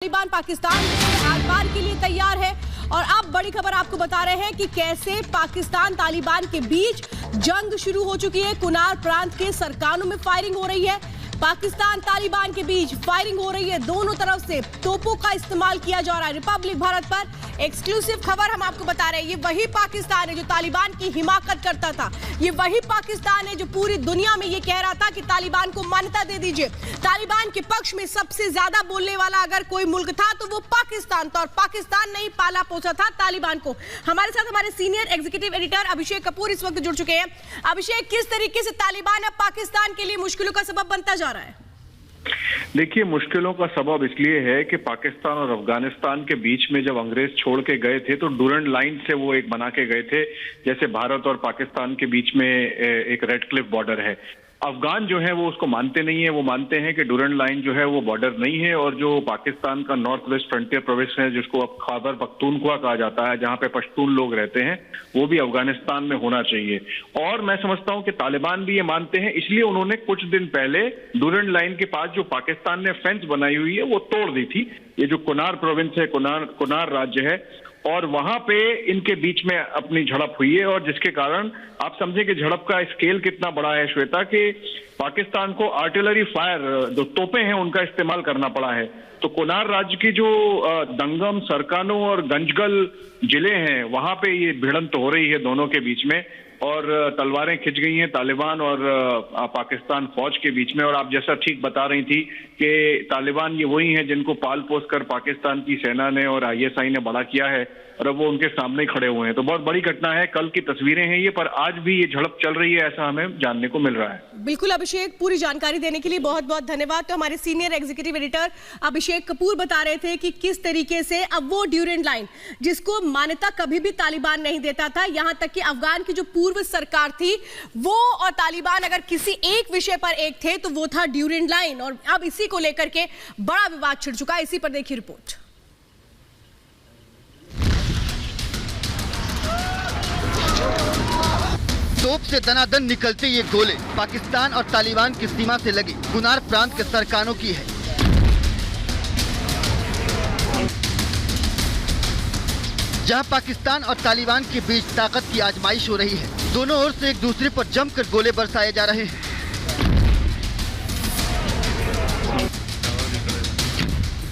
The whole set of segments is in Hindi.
तालिबान पाकिस्तान आर-पार के लिए तैयार है। और अब बड़ी खबर आपको बता रहे हैं कि कैसे पाकिस्तान तालिबान के बीच जंग शुरू हो चुकी है। कुनार प्रांत के सरकानों में फायरिंग हो रही है। पाकिस्तान तालिबान के बीच फायरिंग हो रही है, दोनों तरफ से तोपों का इस्तेमाल किया जा रहा है। रिपब्लिक भारत पर एक्सक्लूसिव खबर हम आपको बता रहे हैं। ये वही पाकिस्तान है जो तालिबान की हिमाकत करता था। ये वही पाकिस्तान है जो पूरी दुनिया में ये कह रहा था कि तालिबान को मान्यता दे दीजिए। तालिबान के पक्ष में सबसे ज्यादा बोलने वाला अगर कोई मुल्क था तो वो पाकिस्तान था, और पाकिस्तान ने ही पाला पोसा था तालिबान को। हमारे साथ हमारे senior executive editor Abhishek Kapoor इस वक्त जुड़ चुके हैं। अभिषेक, किस तरीके से तालिबान अब पाकिस्तान के लिए मुश्किलों का सबब बनता जा रहा है? देखिए, मुश्किलों का सबब इसलिए है कि पाकिस्तान और अफगानिस्तान के बीच में जब अंग्रेज छोड़ के गए थे तो डूरंड लाइन से वो एक बना के गए थे, जैसे भारत और पाकिस्तान के बीच में एक रेड क्लिफ बॉर्डर है। अफगान जो है वो उसको मानते नहीं है। वो मानते हैं कि डूरंड लाइन जो है वो बॉर्डर नहीं है, और जो पाकिस्तान का नॉर्थ वेस्ट फ्रंटियर प्रोविंस है जिसको अब खैबर पख्तूनख्वा कहा जाता है, जहां पे पश्तून लोग रहते हैं, वो भी अफगानिस्तान में होना चाहिए। और मैं समझता हूं कि तालिबान भी ये मानते हैं, इसलिए उन्होंने कुछ दिन पहले डूरंड लाइन के पास जो पाकिस्तान ने फेंस बनाई हुई है वो तोड़ दी थी। ये जो कुनार प्रोविंस है, कुनार राज्य है, और वहां पे इनके बीच में अपनी झड़प हुई है। और जिसके कारण आप समझे कि झड़प का स्केल कितना बड़ा है श्वेता, कि पाकिस्तान को आर्टिलरी फायर, जो तोपें हैं, उनका इस्तेमाल करना पड़ा है। तो कुनार राज्य की जो दंगम, सरकानो और गंजगल जिले हैं, वहां पे ये भिड़ंत हो रही है दोनों के बीच में, और तलवारें खिंच गई हैं तालिबान और पाकिस्तान फौज के बीच में। और आप जैसा ठीक बता रही थी कि तालिबान ये वही हैं जिनको पाल पोस कर पाकिस्तान की सेना ने और ISI ने बड़ा किया है, और अब वो उनके सामने खड़े हुए हैं। तो बहुत बड़ी घटना है, कल की तस्वीरें हैं ये, पर आज भी ये झड़प चल रही है, ऐसा हमें जानने को मिल रहा है। बिल्कुल अभिषेक, पूरी जानकारी देने के लिए बहुत बहुत धन्यवाद। तो हमारे senior executive editor Abhishek Kapoor बता रहे थे कि किस तरीके से अब वो ड्यूरेंड लाइन, जिसको मान्यता कभी भी तालिबान नहीं देता था, यहां तक कि अफगान की जो पूर्व सरकार थी वो और तालिबान अगर किसी एक विषय पर एक थे तो वो था ड्यूरेंड लाइन, और अब इसी को लेकर के बड़ा विवाद छिड़ चुका है। इसी पर देखिए रिपोर्ट। तोप से दनादन निकलते ये गोले पाकिस्तान और तालिबान की सीमा से लगी कुनार प्रांत के सरकानों की है। जहां पाकिस्तान और तालिबान के बीच ताकत की आजमाइश हो रही है, दोनों ओर से एक दूसरे पर जमकर गोले बरसाए जा रहे हैं।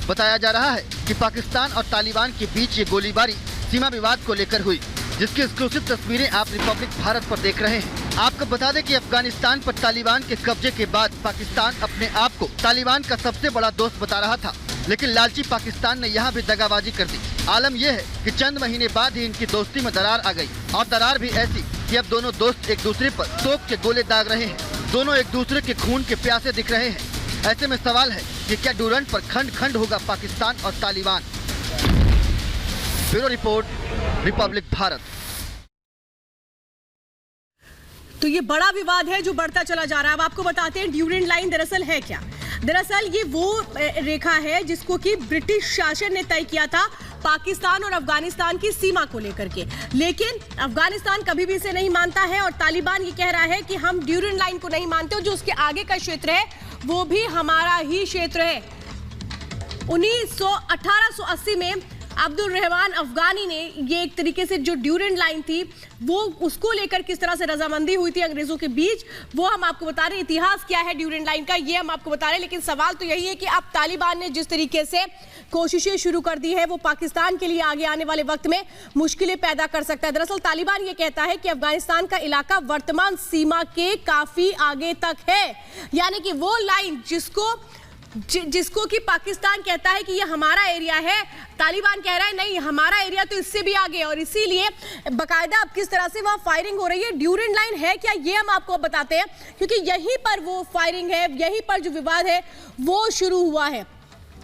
बताया जा रहा है कि पाकिस्तान और तालिबान के बीच ये गोलीबारी सीमा विवाद को लेकर हुई, जिसकी एक्सक्लूसिव तस्वीरें आप रिपब्लिक भारत पर देख रहे हैं। आपको बता दें कि अफगानिस्तान पर तालिबान के कब्जे के बाद पाकिस्तान अपने आप को तालिबान का सबसे बड़ा दोस्त बता रहा था, लेकिन लालची पाकिस्तान ने यहाँ भी दगाबाजी कर दी। आलम यह है कि चंद महीने बाद ही इनकी दोस्ती में दरार आ गई, और दरार भी ऐसी कि अब दोनों दोस्त एक दूसरे पर तोप के गोले दाग रहे हैं। दोनों एक दूसरे के खून के प्यासे दिख रहे हैं। ऐसे में सवाल है कि क्या डूरंड पर खंड खंड होगा पाकिस्तान और Taliban. Bureau report, Republic Bharat. तो ये बड़ा विवाद है जो बढ़ता चला जा रहा है। अब आपको बताते हैं ड्यूरेंड लाइन दरअसल है क्या। दरअसल ये वो रेखा है जिसको कि ब्रिटिश शासन ने तय किया था पाकिस्तान और अफगानिस्तान की सीमा को लेकर के, लेकिन अफगानिस्तान कभी भी इसे नहीं मानता है, और तालिबान ये कह रहा है कि हम ड्यूरेंड लाइन को नहीं मानते, और जो उसके आगे का क्षेत्र है वो भी हमारा ही क्षेत्र है। 1880 में अब्दुल रहमान अफगानी ने ये एक तरीके से जो ड्यूरेंड लाइन थी वो उसको लेकर किस तरह से रजामंदी हुई थी अंग्रेजों के बीच, वो हम आपको बता रहे हैं। इतिहास क्या है ड्यूरेंड लाइन का ये हम आपको बता रहे हैं, लेकिन सवाल तो यही है कि अब तालिबान ने जिस तरीके से कोशिशें शुरू कर दी है वो पाकिस्तान के लिए आगे आने वाले वक्त में मुश्किलें पैदा कर सकता है। दरअसल तालिबान ये कहता है कि अफगानिस्तान का इलाका वर्तमान सीमा के काफी आगे तक है, यानी कि वो लाइन जिसको कि पाकिस्तान कहता है कि ये हमारा एरिया है, तालिबान कह रहा है नहीं हमारा एरिया तो इससे भी आगे, और इसीलिए बकायदा अब किस तरह से वहां फायरिंग हो रही है। ड्यूरेंड लाइन है क्या ये हम आपको बताते हैं, क्योंकि यहीं पर वो फायरिंग है, यहीं पर जो विवाद है वो शुरू हुआ है।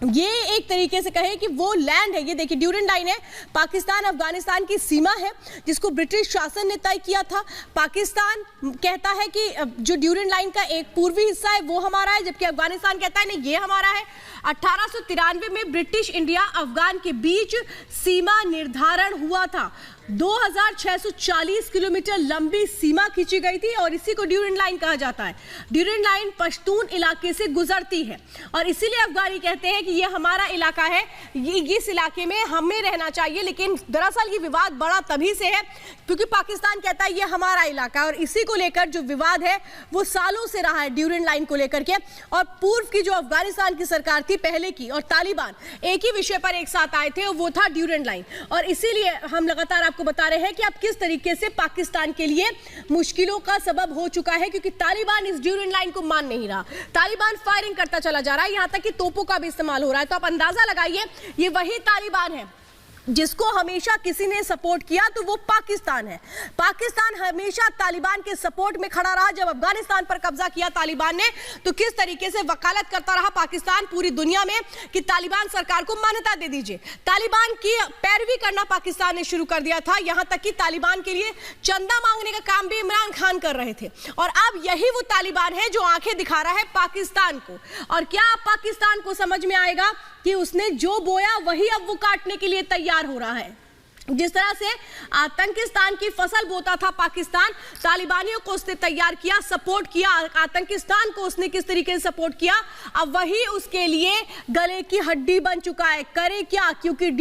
ये एक तरीके से कहे कि वो लैंड है, ये देखिए ड्यूरेंड लाइन है, पाकिस्तान अफगानिस्तान की सीमा है जिसको ब्रिटिश शासन ने तय किया था। पाकिस्तान कहता है कि जो ड्यूरेंड लाइन का एक पूर्वी हिस्सा है वो हमारा है, जबकि अफगानिस्तान कहता है नहीं ये हमारा है। 1893 में ब्रिटिश इंडिया अफगान के बीच सीमा निर्धारण हुआ था। 2640 किलोमीटर लंबी सीमा खींची गई थी, और इसी को ड्यूरेंड लाइन कहा जाता है। ड्यूरेंड लाइन पश्तून इलाके से गुजरती है, और इसीलिए अफगानी कहते हैं कि यह हमारा इलाका है, ये इस इलाके में हमें रहना चाहिए। लेकिन दरअसल ये विवाद बड़ा तभी से है क्योंकि पाकिस्तान कहता है ये हमारा इलाका है, और इसी को लेकर जो विवाद है वो सालों से रहा है ड्यूरेंट लाइन को लेकर के। और पूर्व की जो अफगानिस्तान की सरकार थी पहले की और तालिबान एक ही विषय पर एक साथ आए थे और वो था ड्यूरेंट लाइन। और इसीलिए हम लगातार आपको बता रहे हैं कि अब किस तरीके से पाकिस्तान के लिए मुश्किलों का सबब हो चुका है, क्योंकि तालिबान इस ड्यूरेंट लाइन को मान नहीं रहा। तालिबान फायरिंग करता चला जा रहा है, यहां तक कि तोपों का भी इस्तेमाल हो रहा है। तो आप अंदाजा लगाइए ये वही तालिबान है जिसको हमेशा किसी ने सपोर्ट किया तो वो पाकिस्तान है। पाकिस्तान हमेशा तालिबान के सपोर्ट में खड़ा रहा। जब अफगानिस्तान पर कब्जा किया तालिबान ने तो किस तरीके से वकालत करता रहा पाकिस्तान पूरी दुनिया में कि तालिबान सरकार को मान्यता दे दीजिए। तालिबान की पैरवी करना पाकिस्तान ने शुरू कर दिया था, यहां तक कि तालिबान के लिए चंदा मांगने का काम भी इमरान खान कर रहे थे। और अब यही वो तालिबान है जो आंखें दिखा रहा है पाकिस्तान को। और क्या पाकिस्तान को समझ में आएगा कि उसने जो बोया वही अब वो काटने के लिए तैयार हो रहा है। जिस तरह से आतंकिस्तान की फसल बोता था पाकिस्तान, तालिबानियों को उसने तैयार किया, सपोर्ट किया, आतंकिस्तान को उसने किस तरीके से सपोर्ट किया, अब वही उसके लिए गले की हड्डी बन चुका है। करे क्या, क्योंकि